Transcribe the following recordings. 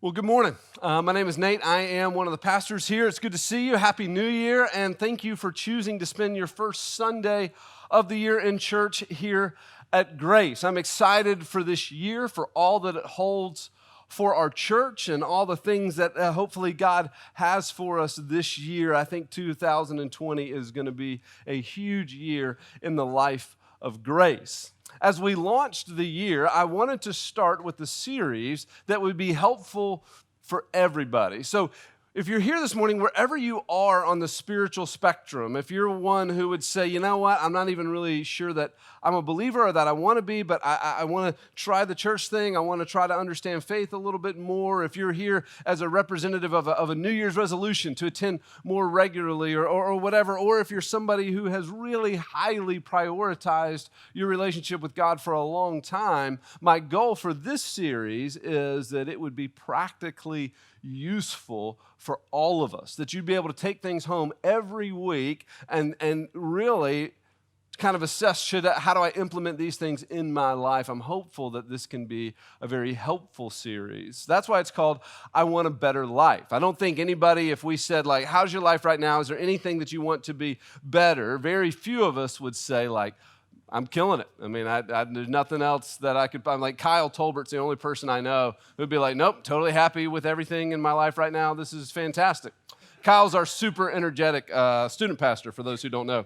Well, good morning. My name is Nate. I am one of the pastors here. It's good to see you. Happy New Year, and thank you for choosing to spend your first Sunday of the year in church here at Grace. I'm excited for this year, for all that it holds for our church and all the things that hopefully God has for us this year. I think 2020 is going to be a huge year in the life of Grace. As we launched the year, I wanted to start with a series that would be helpful for everybody. So if you're here this morning, wherever you are on the spiritual spectrum, if you're one who would say, you know what, I'm not even really sure that I'm a believer or that I want to be, but I want to try the church thing. I want to try to understand faith a little bit more. If you're here as a representative of a New Year's resolution to attend more regularly or whatever, or if you're somebody who has really highly prioritized your relationship with God for a long time, my goal for this series is that it would be practically useful for all of us, that you'd be able to take things home every week and really kind of assess, how do I implement these things in my life? I'm hopeful that this can be a very helpful series. That's why it's called I Want a Better Life. I don't think anybody, if we said, like, how's your life right now? Is there anything that you want to be better? Very few of us would say, like, I'm killing it. I mean, there's nothing else that I could find. Like Kyle Tolbert's the only person I know who'd be like, nope, totally happy with everything in my life right now. This is fantastic. Kyle's our super energetic student pastor, for those who don't know.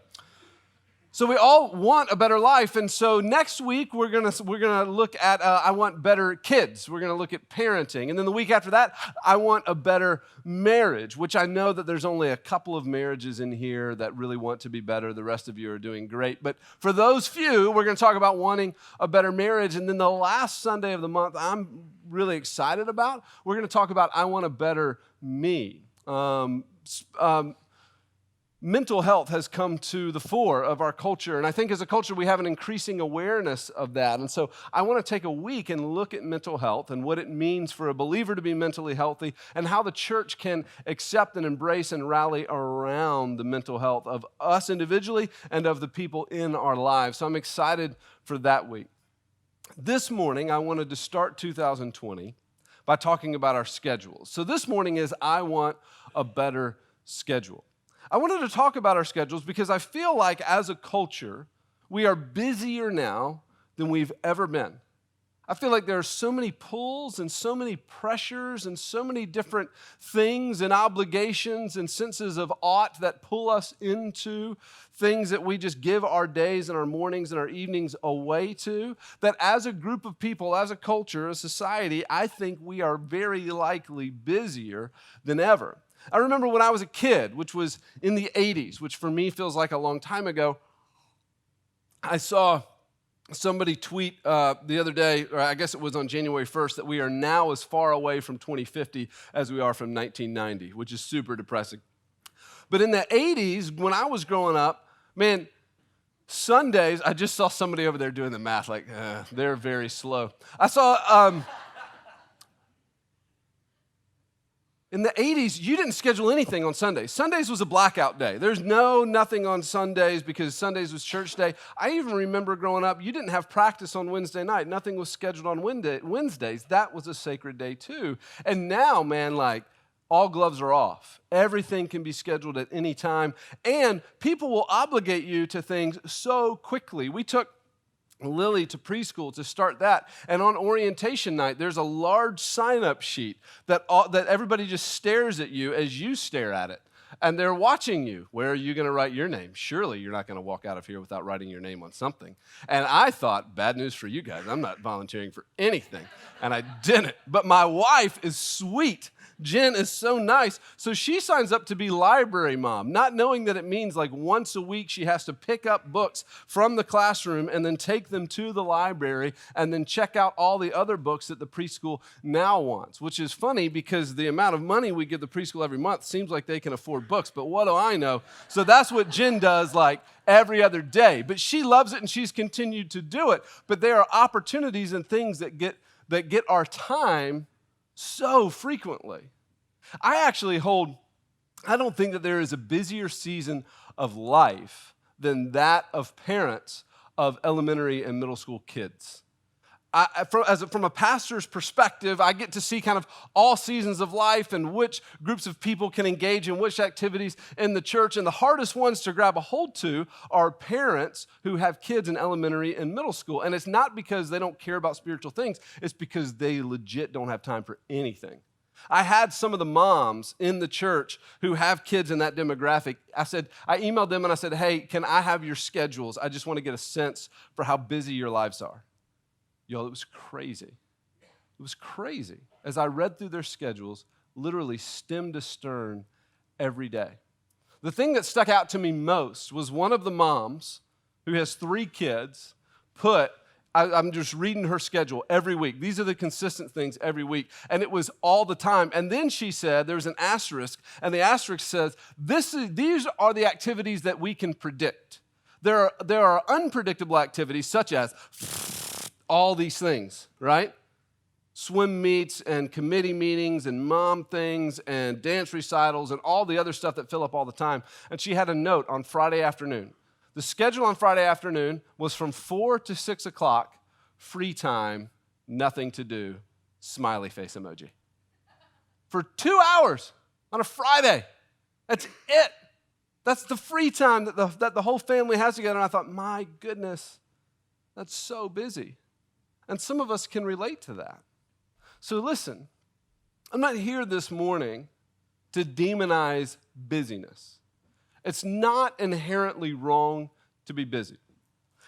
So we all want a better life, and so next week we're gonna look at I want better kids. We're gonna look at parenting, and then the week after that, I want a better marriage. Which I know that there's only a couple of marriages in here that really want to be better. The rest of you are doing great, but for those few, we're gonna talk about wanting a better marriage, and then the last Sunday of the month, I'm really excited about. We're gonna talk about I want a better me. Mental health has come to the fore of our culture, and I think as a culture we have an increasing awareness of that. And so I want to take a week and look at mental health and what it means for a believer to be mentally healthy and how the church can accept and embrace and rally around the mental health of us individually and of the people in our lives. So I'm excited for that week. This morning I wanted to start 2020 by talking about our schedules. So this morning is I want a better schedule. I wanted to talk about our schedules because I feel like as a culture, we are busier now than we've ever been. I feel like there are so many pulls and so many pressures and so many different things and obligations and senses of ought that pull us into things that we just give our days and our mornings and our evenings away to, that as a group of people, as a culture, a society, I think we are very likely busier than ever. I remember when I was a kid, which was in the 80s, which for me feels like a long time ago, I saw somebody tweet the other day, or I guess it was on January 1st, that we are now as far away from 2050 as we are from 1990, which is super depressing. But in the 80s, when I was growing up, man, Sundays, I just saw somebody over there doing the math, like, they're very slow. I saw... In the 80s, you didn't schedule anything on Sundays. Sundays was a blackout day. There's nothing on Sundays because Sundays was church day. I even remember growing up, you didn't have practice on Wednesday night. Nothing was scheduled on Wednesdays. That was a sacred day too. And now, man, like, all gloves are off. Everything can be scheduled at any time. And people will obligate you to things so quickly. We took Lily to preschool to start that. And on orientation night, there's a large sign-up sheet that everybody just stares at you as you stare at it. And they're watching you. Where are you going to write your name? Surely you're not going to walk out of here without writing your name on something. And I thought, bad news for you guys. I'm not volunteering for anything. And I didn't. But my wife is sweet. Jen is so nice. So she signs up to be library mom, not knowing that it means like once a week she has to pick up books from the classroom and then take them to the library and then check out all the other books that the preschool now wants, which is funny because the amount of money we give the preschool every month seems like they can afford books, but what do I know? So that's what Jen does like every other day. But she loves it and she's continued to do it. But there are opportunities and things that get our time so frequently. I don't think that there is a busier season of life than that of parents of elementary and middle school kids. From a pastor's perspective, I get to see kind of all seasons of life and which groups of people can engage in which activities in the church. And the hardest ones to grab a hold to are parents who have kids in elementary and middle school. And it's not because they don't care about spiritual things. It's because they legit don't have time for anything. I had some of the moms in the church who have kids in that demographic. I emailed them and I said, hey, can I have your schedules? I just want to get a sense for how busy your lives are. Y'all, it was crazy. It was crazy. As I read through their schedules, literally stem to stern every day. The thing that stuck out to me most was one of the moms who has 3 kids I'm just reading her schedule every week. These are the consistent things every week. And it was all the time. And then she said, there's an asterisk, and the asterisk says, these are the activities that we can predict. There are unpredictable activities such as all these things, right? Swim meets and committee meetings and mom things and dance recitals and all the other stuff that fill up all the time. And she had a note on Friday afternoon. The schedule on Friday afternoon was from 4 to 6 o'clock, free time, nothing to do, smiley face emoji. For 2 hours on a Friday. That's it. That's the free time that the whole family has together. And I thought, my goodness, that's so busy. And some of us can relate to that. So listen, I'm not here this morning to demonize busyness. It's not inherently wrong to be busy.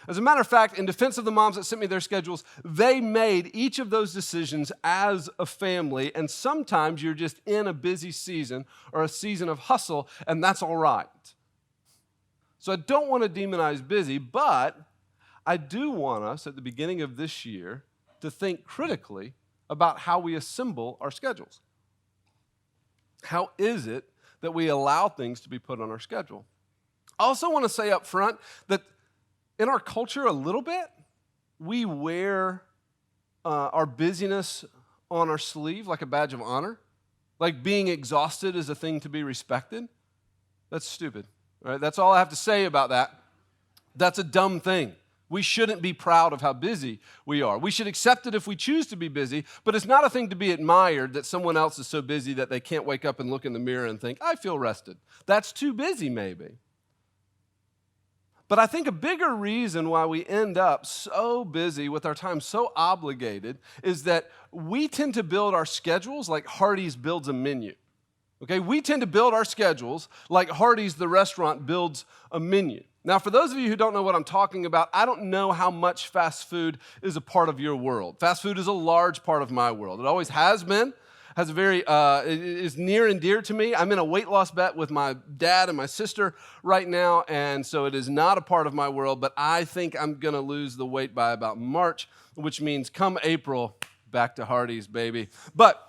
As a matter of fact, in defense of the moms that sent me their schedules, they made each of those decisions as a family, and sometimes you're just in a busy season or a season of hustle, and that's all right. So I don't want to demonize busy, but I do want us at the beginning of this year to think critically about how we assemble our schedules. How is it that we allow things to be put on our schedule? I also want to say up front that in our culture a little bit, we wear our busyness on our sleeve like a badge of honor. Like being exhausted is a thing to be respected. That's stupid, right? That's all I have to say about that. That's a dumb thing. We shouldn't be proud of how busy we are. We should accept it if we choose to be busy, but it's not a thing to be admired that someone else is so busy that they can't wake up and look in the mirror and think, I feel rested. That's too busy, maybe. But I think a bigger reason why we end up so busy with our time so obligated is that we tend to build our schedules like Hardee's builds a menu. Okay, we tend to build our schedules like Hardee's, the restaurant, builds a menu. Now, for those of you who don't know what I'm talking about, I don't know how much fast food is a part of your world. Fast food is a large part of my world. It always has been. It is near and dear to me. I'm in a weight loss bet with my dad and my sister right now, and so it is not a part of my world, but I think I'm going to lose the weight by about March, which means come April, back to Hardee's, baby. But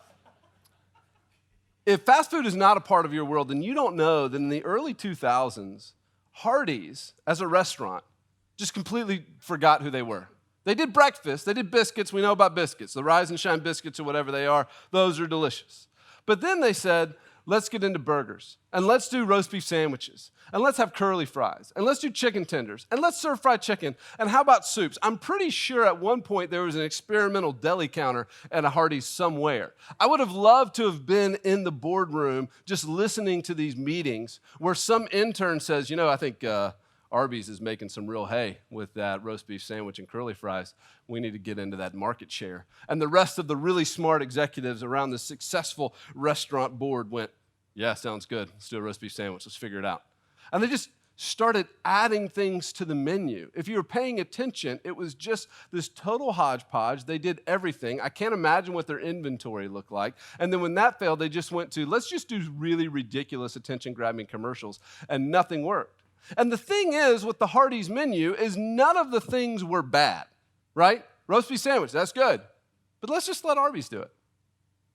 if fast food is not a part of your world, then you don't know that in the early 2000s, Hardee's, as a restaurant, just completely forgot who they were. They did breakfast, they did biscuits, we know about biscuits, the Rise and Shine biscuits or whatever they are, those are delicious. But then they said, let's get into burgers, and let's do roast beef sandwiches, and let's have curly fries, and let's do chicken tenders, and let's serve fried chicken, and how about soups? I'm pretty sure at one point there was an experimental deli counter at a Hardee's somewhere. I would have loved to have been in the boardroom just listening to these meetings where some intern says, I think Arby's is making some real hay with that roast beef sandwich and curly fries. We need to get into that market share. And the rest of the really smart executives around the successful restaurant board went, yeah, sounds good. Let's do a roast beef sandwich. Let's figure it out. And they just started adding things to the menu. If you were paying attention, it was just this total hodgepodge. They did everything. I can't imagine what their inventory looked like. And then when that failed, they just went to, let's just do really ridiculous attention-grabbing commercials, and nothing worked. And the thing is, with the Hardee's menu, is none of the things were bad, right? Roast beef sandwich, that's good. But let's just let Arby's do it.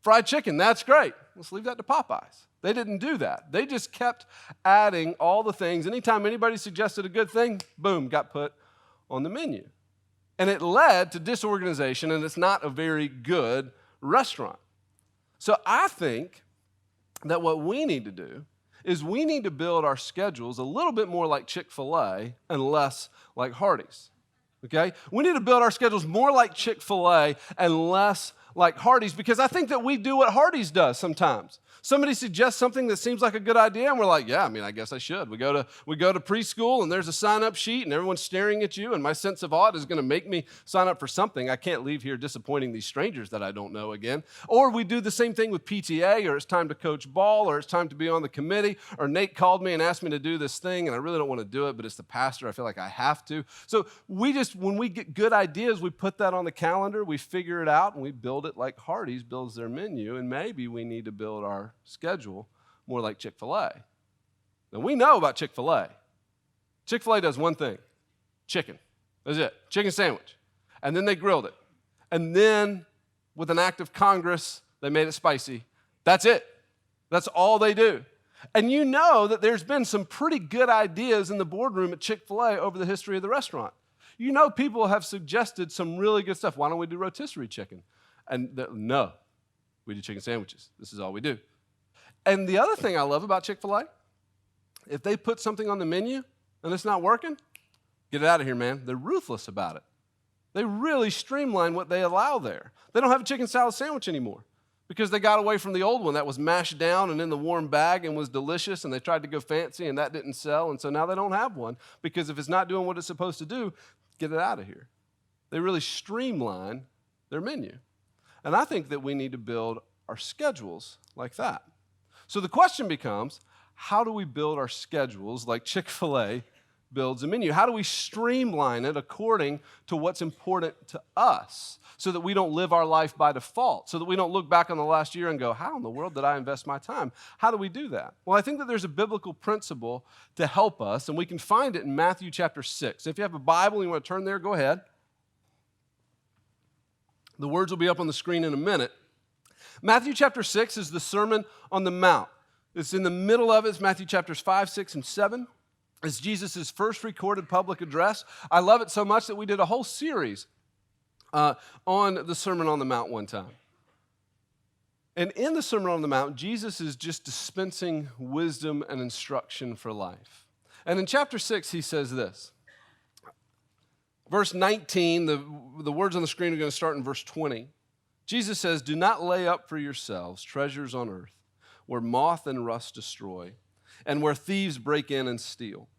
Fried chicken, that's great. Let's leave that to Popeyes. They didn't do that. They just kept adding all the things. Anytime anybody suggested a good thing, boom, got put on the menu. And it led to disorganization, and it's not a very good restaurant. So I think that what we need to do is we need to build our schedules a little bit more like ChickfilA and less like Hardee's. okay? We need to build our schedules more like Chick-fil-A and less like Hardee's, because I think that we do what Hardee's does sometimes. Somebody suggests something that seems like a good idea, and we're like, yeah, I guess I should. We go to preschool, and there's a sign-up sheet, and everyone's staring at you, and my sense of awe is going to make me sign up for something. I can't leave here disappointing these strangers that I don't know again. Or we do the same thing with PTA, or it's time to coach ball, or it's time to be on the committee, or Nate called me and asked me to do this thing, and I really don't want to do it, but it's the pastor. I feel like I have to. So when we get good ideas, we put that on the calendar, we figure it out, and we build it like Hardee's builds their menu, and maybe we need to build our schedule more like Chick-fil-A. Now, we know about Chick-fil-A. Chick-fil-A does one thing: chicken. That's it. Chicken sandwich. And then they grilled it. And then, with an act of Congress, they made it spicy. That's it. That's all they do. And you know that there's been some pretty good ideas in the boardroom at Chick-fil-A over the history of the restaurant. You know, people have suggested some really good stuff. Why don't we do rotisserie chicken? And no, we do chicken sandwiches. This is all we do. And the other thing I love about Chick-fil-A, if they put something on the menu and it's not working, get it out of here, man. They're ruthless about it. They really streamline what they allow there. They don't have a chicken salad sandwich anymore because they got away from the old one that was mashed down and in the warm bag and was delicious, and they tried to go fancy and that didn't sell, and so now they don't have one because if it's not doing what it's supposed to do, get it out of here. They really streamline their menu. And I think that we need to build our schedules like that. So the question becomes, how do we build our schedules like Chick-fil-A builds a menu? How do we streamline it according to what's important to us so that we don't live our life by default, so that we don't look back on the last year and go, how in the world did I invest my time? How do we do that? Well, I think that there's a biblical principle to help us, and we can find it in Matthew chapter 6. If you have a Bible and you want to turn there, go ahead. The words will be up on the screen in a minute. Matthew chapter 6 is the Sermon on the Mount. It's in the middle of it. It's Matthew chapters 5, 6, and 7. It's Jesus' first recorded public address. I love it so much that we did a whole series on the Sermon on the Mount one time. And in the Sermon on the Mount, Jesus is just dispensing wisdom and instruction for life. And in chapter 6, he says this. Verse 19, the words on the screen are going to start in verse 20. Jesus says, "Do not lay up for yourselves treasures on earth, where moth and rust destroy, and where thieves break in and steal.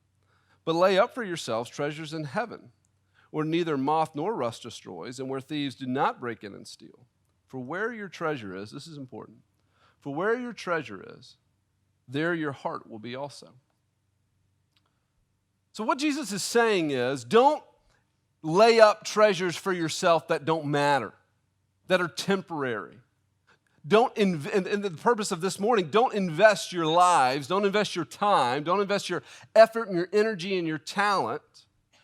But lay up for yourselves treasures in heaven, where neither moth nor rust destroys, and where thieves do not break in and steal. For where your treasure is," this is important, "for where your treasure is, there your heart will be also." So what Jesus is saying is, don't lay up treasures for yourself that don't matter, that are temporary. And the purpose of this morning, don't invest your lives, don't invest your time, don't invest your effort and your energy and your talent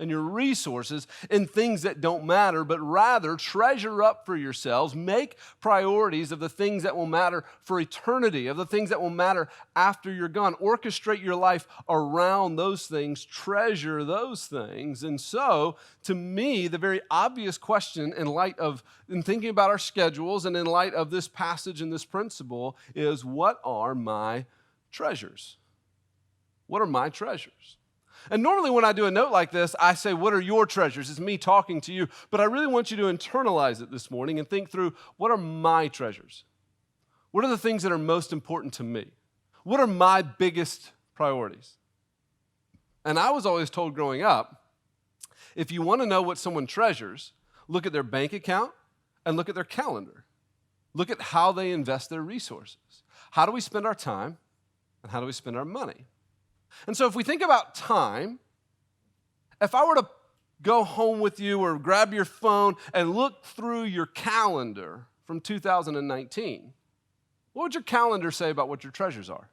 and your resources in things that don't matter, but rather treasure up for yourselves, make priorities of the things that will matter for eternity, of the things that will matter after you're gone. Orchestrate your life around those things, treasure those things. And so, to me, the very obvious question in thinking about our schedules and in light of this passage and this principle is, what are my treasures? What are my treasures? And normally when I do a note like this, I say, what are your treasures? It's me talking to you. But I really want you to internalize it this morning and think through, what are my treasures? What are the things that are most important to me? What are my biggest priorities? And I was always told growing up, if you want to know what someone treasures, look at their bank account and look at their calendar. Look at how they invest their resources. How do we spend our time and how do we spend our money? And so if we think about time, if I were to go home with you or grab your phone and look through your calendar from 2019, what would your calendar say about what your treasures are?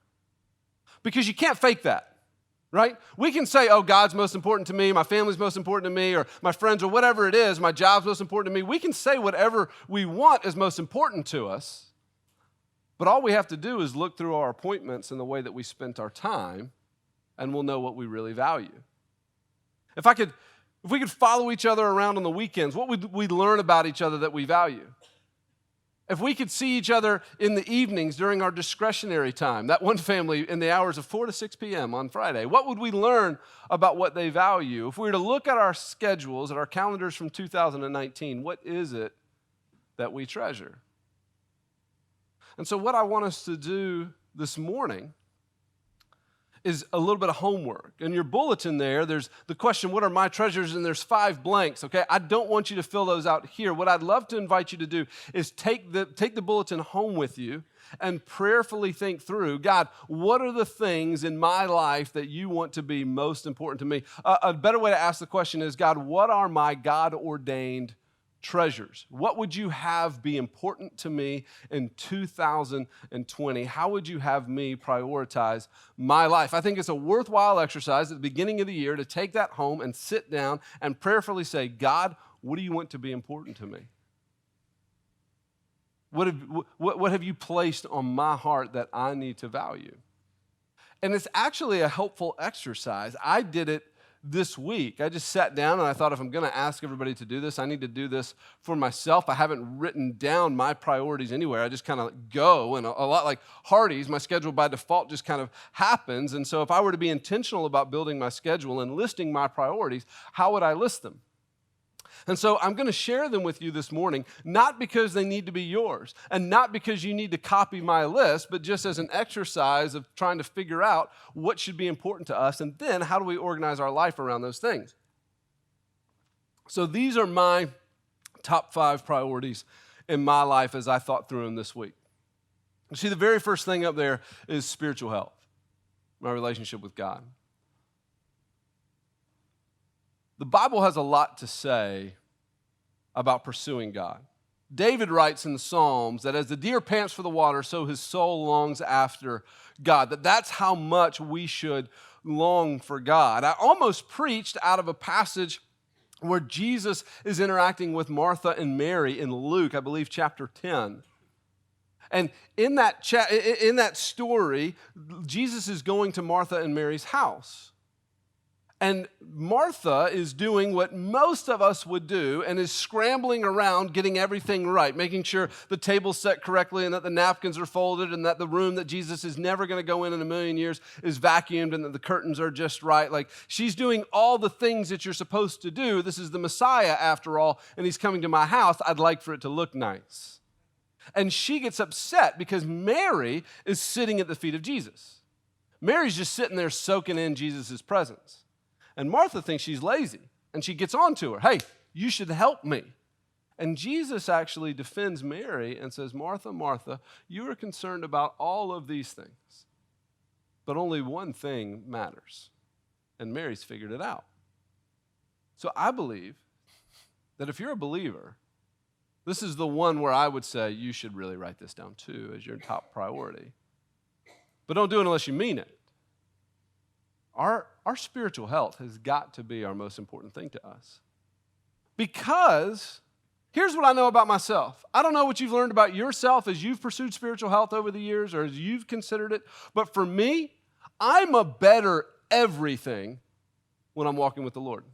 Because you can't fake that, right? We can say, oh, God's most important to me, my family's most important to me, or my friends, or whatever it is, my job's most important to me. We can say whatever we want is most important to us, but all we have to do is look through our appointments and the way that we spent our time, and we'll know what we really value. If we could follow each other around on the weekends, what would we learn about each other that we value? If we could see each other in the evenings during our discretionary time, that one family in the hours of 4 to 6 p.m. on Friday, what would we learn about what they value? If we were to look at our schedules, at our calendars from 2019, what is it that we treasure? And so what I want us to do this morning is a little bit of homework. In your bulletin there's the question, what are my treasures? And there's 5 blanks, okay? I don't want you to fill those out here. What I'd love to invite you to do is take the bulletin home with you and prayerfully think through, God, what are the things in my life that you want to be most important to me? A better way to ask the question is, God, what are my God-ordained treasures? What would you have be important to me in 2020? How would you have me prioritize my life? I think it's a worthwhile exercise at the beginning of the year to take that home and sit down and prayerfully say, God, what do you want to be important to me? What have you placed on my heart that I need to value? And it's actually a helpful exercise. I did it this week. I just sat down and I thought, if I'm going to ask everybody to do this, I need to do this for myself. I haven't written down my priorities anywhere. I just kind of go, and a lot like Hardy's, my schedule by default just kind of happens. And so if I were to be intentional about building my schedule and listing my priorities, how would I list them? And so I'm going to share them with you this morning, not because they need to be yours, and not because you need to copy my list, but just as an exercise of trying to figure out what should be important to us, and then how do we organize our life around those things. So these are my top 5 priorities in my life as I thought through them this week. You see, the very first thing up there is spiritual health, my relationship with God. The Bible has a lot to say about pursuing God. David writes in the Psalms that as the deer pants for the water, so his soul longs after God, that's how much we should long for God. I almost preached out of a passage where Jesus is interacting with Martha and Mary in Luke, I believe chapter 10. And in that story, Jesus is going to Martha and Mary's house. And Martha is doing what most of us would do and is scrambling around getting everything right, making sure the table's set correctly and that the napkins are folded and that the room that Jesus is never going to go in a million years is vacuumed and that the curtains are just right. Like, she's doing all the things that you're supposed to do. This is the Messiah after all, and he's coming to my house. I'd like for it to look nice. And she gets upset because Mary is sitting at the feet of Jesus. Mary's just sitting there soaking in Jesus' presence. And Martha thinks she's lazy, and she gets on to her. Hey, you should help me. And Jesus actually defends Mary and says, Martha, Martha, you are concerned about all of these things, but only one thing matters. And Mary's figured it out. So I believe that if you're a believer, this is the one where I would say you should really write this down too as your top priority. But don't do it unless you mean it. Our spiritual health has got to be our most important thing to us. Because here's what I know about myself. I don't know what you've learned about yourself as you've pursued spiritual health over the years or as you've considered it. But for me, I'm a better everything when I'm walking with the Lord.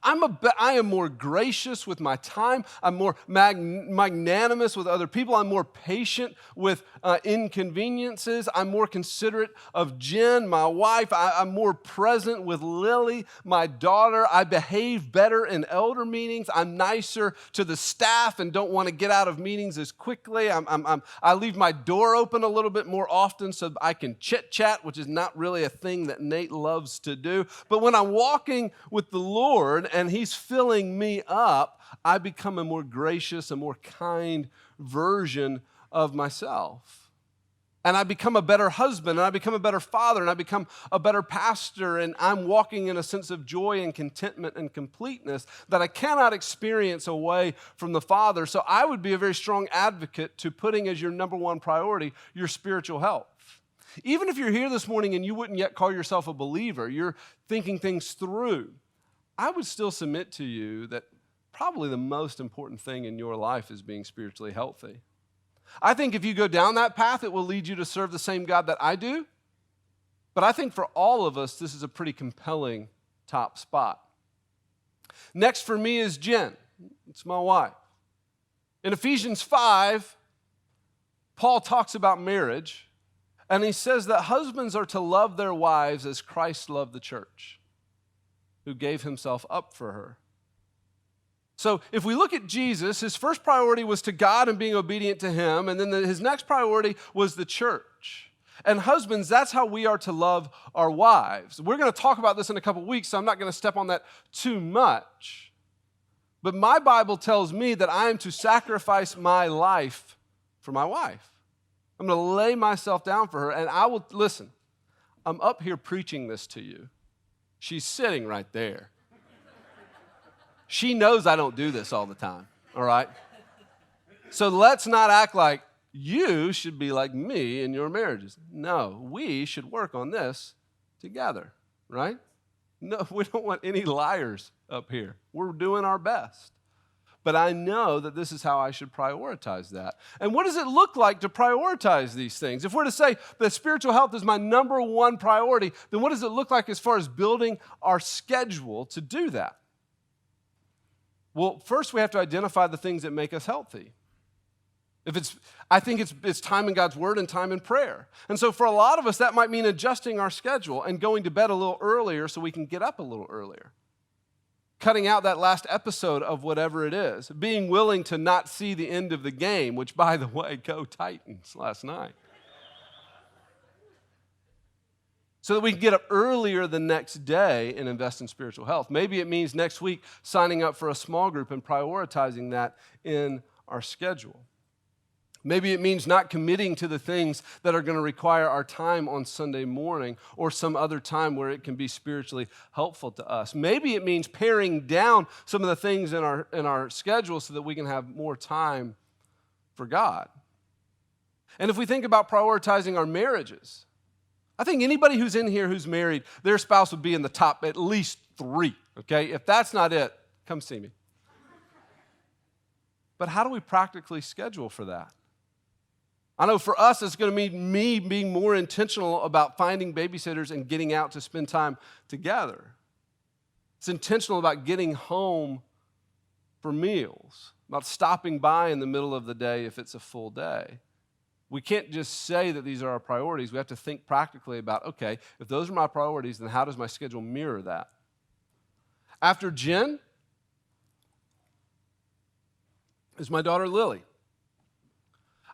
I am more gracious with my time. I'm more magnanimous with other people. I'm more patient with inconveniences. I'm more considerate of Jen, my wife. I'm more present with Lily, my daughter. I behave better in elder meetings. I'm nicer to the staff and don't want to get out of meetings as quickly. I leave my door open a little bit more often so I can chit-chat, which is not really a thing that Nate loves to do. But when I'm walking with the Lord and he's filling me up, I become a more gracious, a more kind version of myself. And I become a better husband, and I become a better father, and I become a better pastor, and I'm walking in a sense of joy and contentment and completeness that I cannot experience away from the Father. So I would be a very strong advocate to putting as your number one priority your spiritual health. Even if you're here this morning and you wouldn't yet call yourself a believer, you're thinking things through, I would still submit to you that probably the most important thing in your life is being spiritually healthy. I think if you go down that path, it will lead you to serve the same God that I do. But I think for all of us, this is a pretty compelling top spot. Next for me is Jen. It's my wife. In Ephesians 5, Paul talks about marriage, and he says that husbands are to love their wives as Christ loved the church, who gave himself up for her. So if we look at Jesus, his first priority was to God and being obedient to him, and then his next priority was the church. And husbands, that's how we are to love our wives. We're going to talk about this in a couple weeks, so I'm not going to step on that too much. But my Bible tells me that I am to sacrifice my life for my wife. I'm going to lay myself down for her, and I will, listen, I'm up here preaching this to you. She's sitting right there. She knows I don't do this all the time, all right? So let's not act like you should be like me in your marriages. No, we should work on this together, right? No, we don't want any liars up here. We're doing our best. But I know that this is how I should prioritize that. And what does it look like to prioritize these things? If we're to say that spiritual health is my number one priority, then what does it look like as far as building our schedule to do that? Well, first we have to identify the things that make us healthy. I think it's time in God's Word and time in prayer. And so for a lot of us, that might mean adjusting our schedule and going to bed a little earlier so we can get up a little earlier. Cutting out that last episode of whatever it is. Being willing to not see the end of the game, which, by the way, go Titans last night. So that we can get up earlier the next day and invest in spiritual health. Maybe it means next week signing up for a small group and prioritizing that in our schedule. Maybe it means not committing to the things that are going to require our time on Sunday morning or some other time where it can be spiritually helpful to us. Maybe it means paring down some of the things in our schedule so that we can have more time for God. And if we think about prioritizing our marriages, I think anybody who's in here who's married, their spouse would be in the top at least 3, okay? If that's not it, come see me. But how do we practically schedule for that? I know for us, it's going to mean me being more intentional about finding babysitters and getting out to spend time together. It's intentional about getting home for meals, about stopping by in the middle of the day if it's a full day. We can't just say that these are our priorities. We have to think practically about, okay, if those are my priorities, then how does my schedule mirror that? After Jen is my daughter Lily.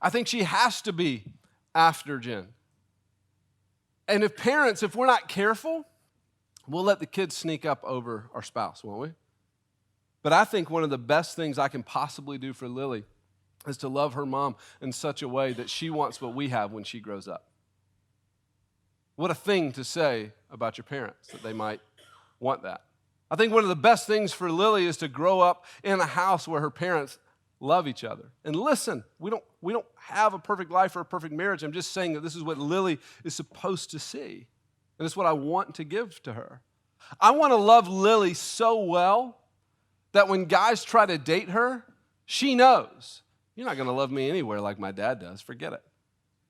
I think she has to be after Jen. And if we're not careful, we'll let the kids sneak up over our spouse, won't we? But I think one of the best things I can possibly do for Lily is to love her mom in such a way that she wants what we have when she grows up. What a thing to say about your parents, that they might want that. I think one of the best things for Lily is to grow up in a house where her parents love each other. And listen, we don't have a perfect life or a perfect marriage. I'm just saying that this is what Lily is supposed to see. And it's what I want to give to her. I want to love Lily so well that when guys try to date her, she knows, you're not going to love me anywhere like my dad does. Forget it.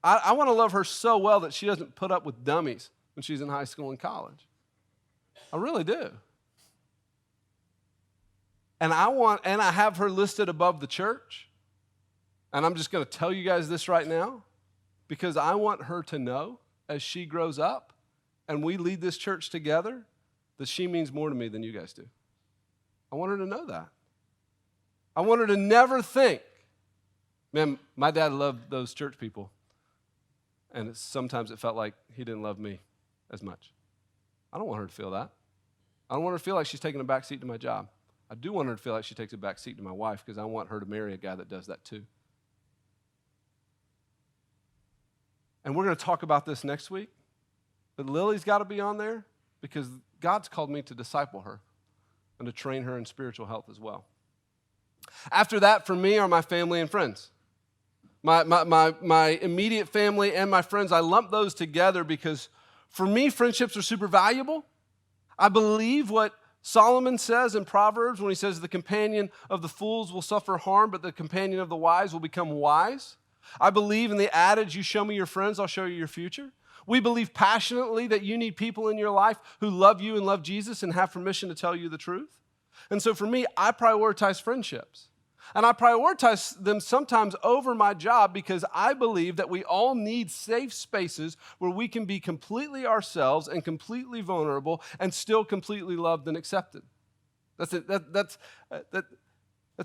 I want to love her so well that she doesn't put up with dummies when she's in high school and college. I really do. And I have her listed above the church. And I'm just going to tell you guys this right now because I want her to know as she grows up and we lead this church together that she means more to me than you guys do. I want her to know that. I want her to never think, man, my dad loved those church people. And sometimes it felt like he didn't love me as much. I don't want her to feel that. I don't want her to feel like she's taking a back seat to my job. I do want her to feel like she takes a back seat to my wife because I want her to marry a guy that does that too. And we're going to talk about this next week. But Lily's got to be on there because God's called me to disciple her and to train her in spiritual health as well. After that, for me, are my family and friends. My immediate family and my friends, I lump those together because for me, friendships are super valuable. I believe what Solomon says in Proverbs when he says the companion of the fools will suffer harm, but the companion of the wise will become wise. I believe in the adage, you show me your friends, I'll show you your future. We believe passionately that you need people in your life who love you and love Jesus and have permission to tell you the truth. And so for me, I prioritize friendships. And I prioritize them sometimes over my job because I believe that we all need safe spaces where we can be completely ourselves and completely vulnerable and still completely loved and accepted. That's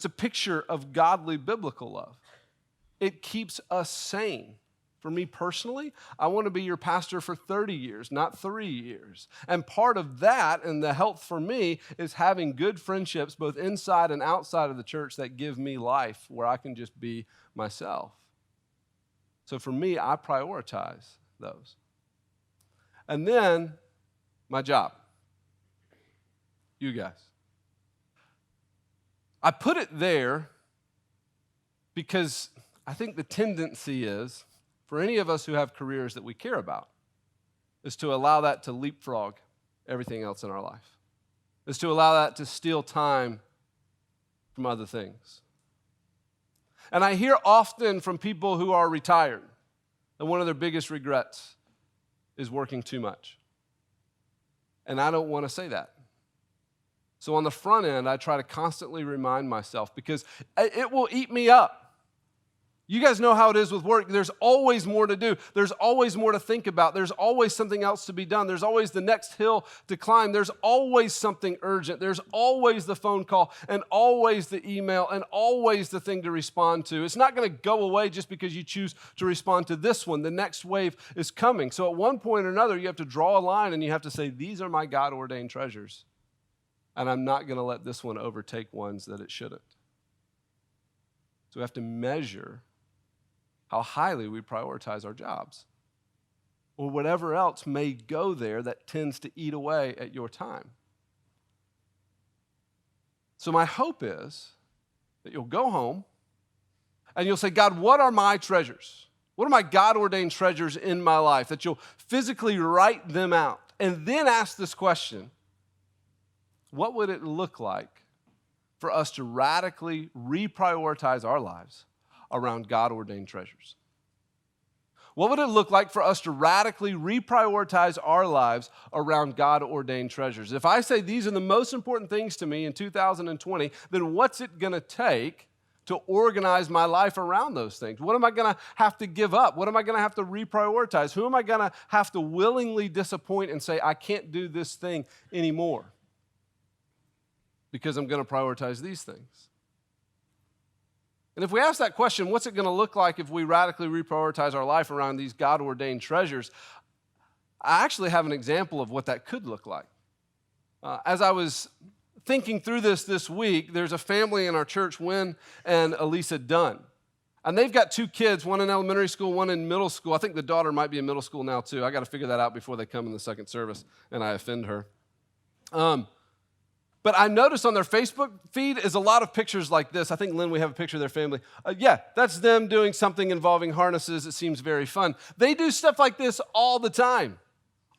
a picture of godly biblical love. It keeps us sane. For me personally, I want to be your pastor for 30 years, not 3 years. And part of that and the health for me is having good friendships both inside and outside of the church that give me life where I can just be myself. So for me, I prioritize those. And then my job. You guys. I put it there because I think the tendency is, for any of us who have careers that we care about, is to allow that to leapfrog everything else in our life, is to allow that to steal time from other things. And I hear often from people who are retired that one of their biggest regrets is working too much. And I don't want to say that. So on the front end, I try to constantly remind myself because it will eat me up. You guys know how it is with work. There's always more to do. There's always more to think about. There's always something else to be done. There's always the next hill to climb. There's always something urgent. There's always the phone call and always the email and always the thing to respond to. It's not going to go away just because you choose to respond to this one. The next wave is coming. So at one point or another, you have to draw a line and you have to say, these are my God-ordained treasures. And I'm not going to let this one overtake ones that it shouldn't. So we have to measure how highly we prioritize our jobs or whatever else may go there that tends to eat away at your time. So my hope is that you'll go home and you'll say, God, what are my treasures? What are my God-ordained treasures in my life? That you'll physically write them out and then ask this question: what would it look like for us to radically reprioritize our lives around God-ordained treasures? What would it look like for us to radically reprioritize our lives around God-ordained treasures? If I say these are the most important things to me in 2020, then what's it going to take to organize my life around those things? What am I going to have to give up? What am I going to have to reprioritize? Who am I going to have to willingly disappoint and say, I can't do this thing anymore because I'm going to prioritize these things? And if we ask that question, what's it going to look like if we radically reprioritize our life around these God-ordained treasures? I actually have an example of what that could look like. As I was thinking through this week, there's a family in our church, Wynn and Elisa Dunn. And they've got 2 kids, one in elementary school, one in middle school. I think the daughter might be in middle school now too. I got to figure that out before they come in the second service and I offend her. But I noticed on their Facebook feed is a lot of pictures like this. I think, Lynn, we have a picture of their family. Yeah, that's them doing something involving harnesses. It seems very fun. They do stuff like this all the time.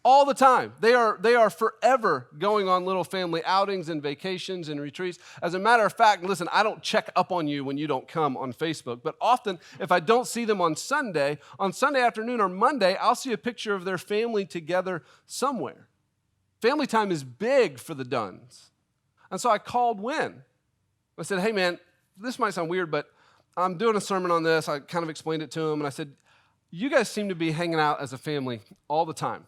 All the time. They are forever going on little family outings and vacations and retreats. As a matter of fact, listen, I don't check up on you when you don't come on Facebook, but often if I don't see them on Sunday afternoon or Monday, I'll see a picture of their family together somewhere. Family time is big for the Dunns. And so I called Wynn. I said, hey, man, this might sound weird, but I'm doing a sermon on this. I kind of explained it to him, and I said, you guys seem to be hanging out as a family all the time.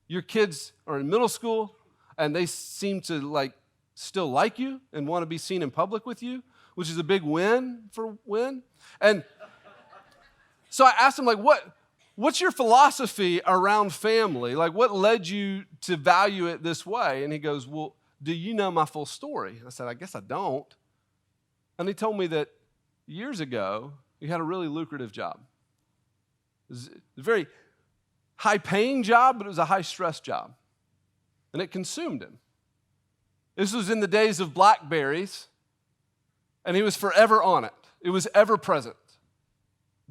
Your kids are in middle school, and they seem to still like you and want to be seen in public with you, which is a big win for Wynn. And so I asked him, what's your philosophy around family? What led you to value it this way? And he goes, well, do you know my full story? And I said, I guess I don't. And he told me that years ago, he had a really lucrative job. It was a very high-paying job, but it was a high-stress job. And it consumed him. This was in the days of BlackBerries, and he was forever on it. It was ever present.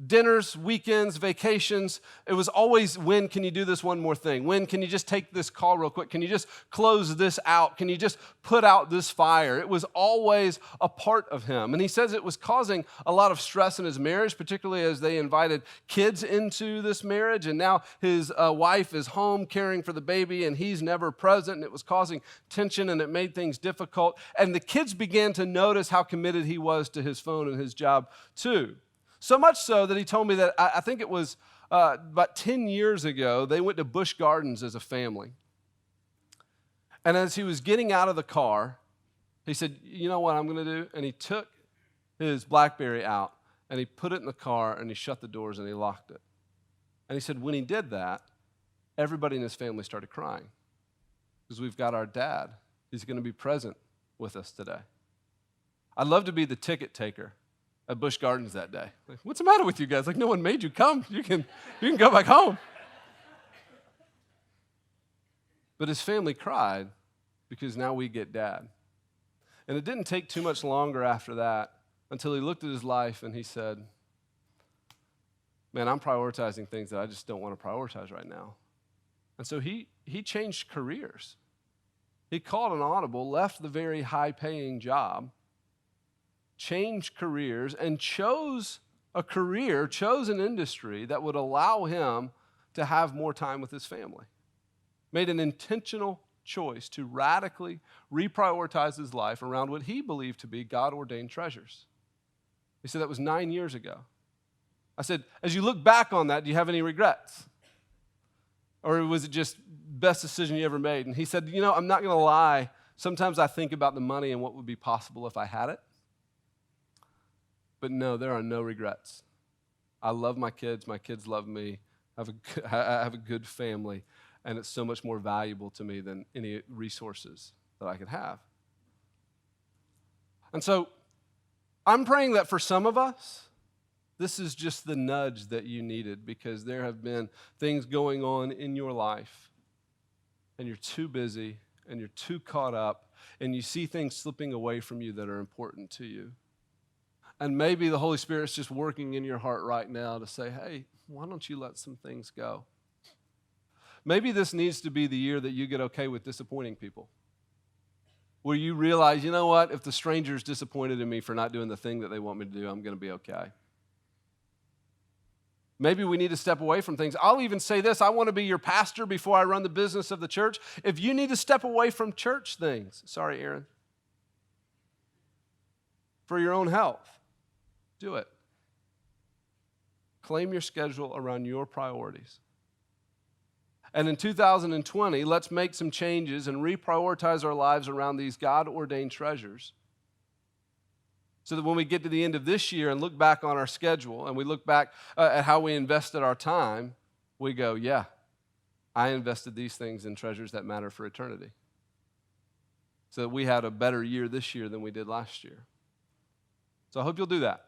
Dinners, weekends, vacations, it was always, when can you do this one more thing? When can you just take this call real quick? Can you just close this out? Can you just put out this fire? It was always a part of him. And he says it was causing a lot of stress in his marriage, particularly as they invited kids into this marriage. And now his wife is home caring for the baby and he's never present. And it was causing tension and it made things difficult. And the kids began to notice how committed he was to his phone and his job too. So much so that he told me that I think it was about 10 years ago, they went to Busch Gardens as a family. And as he was getting out of the car, he said, you know what I'm going to do? And he took his BlackBerry out and he put it in the car and he shut the doors and he locked it. And he said when he did that, everybody in his family started crying because we've got our dad. He's going to be present with us today. I'd love to be the ticket taker at Busch Gardens that day. Like, what's the matter with you guys? Like, no one made you come. You can go back home. But his family cried because now we get dad. And it didn't take too much longer after that until he looked at his life and he said, man, I'm prioritizing things that I just don't want to prioritize right now. And so he changed careers. He called an audible, left the very high-paying job, changed careers, and chose an industry that would allow him to have more time with his family. Made an intentional choice to radically reprioritize his life around what he believed to be God-ordained treasures. He said that was 9 years ago. I said, as you look back on that, do you have any regrets? Or was it just best decision you ever made? And he said, you know, I'm not going to lie. Sometimes I think about the money and what would be possible if I had it. But no, there are no regrets. I love my kids love me, I have a good family, and it's so much more valuable to me than any resources that I could have. And so I'm praying that for some of us, this is just the nudge that you needed because there have been things going on in your life, and you're too busy, and you're too caught up, and you see things slipping away from you that are important to you. And maybe the Holy Spirit's just working in your heart right now to say, hey, why don't you let some things go? Maybe this needs to be the year that you get okay with disappointing people. Where you realize, you know what, if the stranger's disappointed in me for not doing the thing that they want me to do, I'm going to be okay. Maybe we need to step away from things. I'll even say this, I want to be your pastor before I run the business of the church. If you need to step away from church things, sorry, Aaron, for your own health, do it. Claim your schedule around your priorities. And in 2020, let's make some changes and reprioritize our lives around these God-ordained treasures so that when we get to the end of this year and look back on our schedule and we look back at how we invested our time, we go, yeah, I invested these things in treasures that matter for eternity. So that we had a better year this year than we did last year. So I hope you'll do that.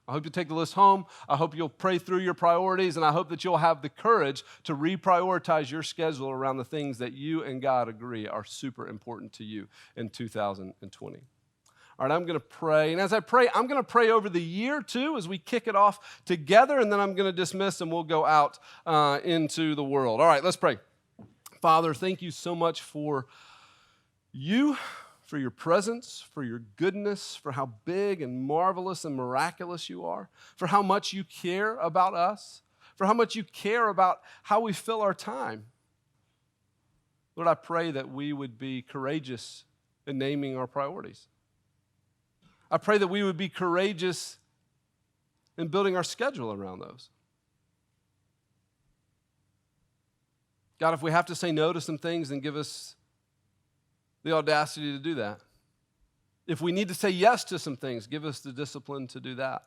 I hope you take the list home. I hope you'll pray through your priorities, and I hope that you'll have the courage to reprioritize your schedule around the things that you and God agree are super important to you in 2020. All right, I'm going to pray, and as I pray, I'm going to pray over the year too as we kick it off together, and then I'm going to dismiss and we'll go out into the world. All right, let's pray. Father, thank you so much for you, for your presence, for your goodness, for how big and marvelous and miraculous you are, for how much you care about us, for how much you care about how we fill our time. Lord, I pray that we would be courageous in naming our priorities. I pray that we would be courageous in building our schedule around those. God, if we have to say no to some things, then give us the audacity to do that. If we need to say yes to some things, give us the discipline to do that.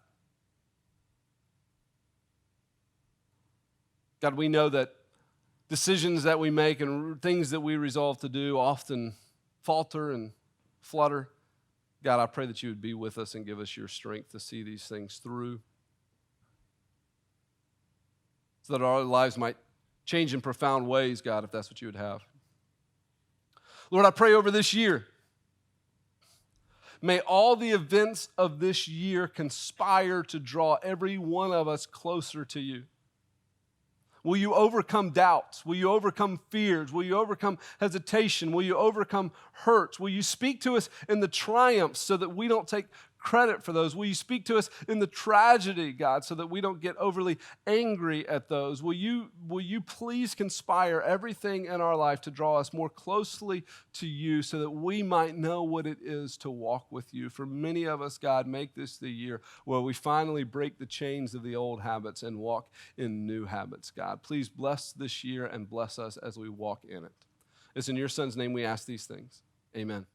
God, we know that decisions that we make and things that we resolve to do often falter and flutter. God, I pray that you would be with us and give us your strength to see these things through so that our lives might change in profound ways, God, if that's what you would have. Lord, I pray over this year. May all the events of this year conspire to draw every one of us closer to you. Will you overcome doubts? Will you overcome fears? Will you overcome hesitation? Will you overcome hurts? Will you speak to us in the triumphs so that we don't take credit for those? Will you speak to us in the tragedy, God, so that we don't get overly angry at those? Will you please conspire everything in our life to draw us more closely to you so that we might know what it is to walk with you? For many of us, God, make this the year where we finally break the chains of the old habits and walk in new habits, God. Please bless this year and bless us as we walk in it. It's in your Son's name we ask these things. Amen.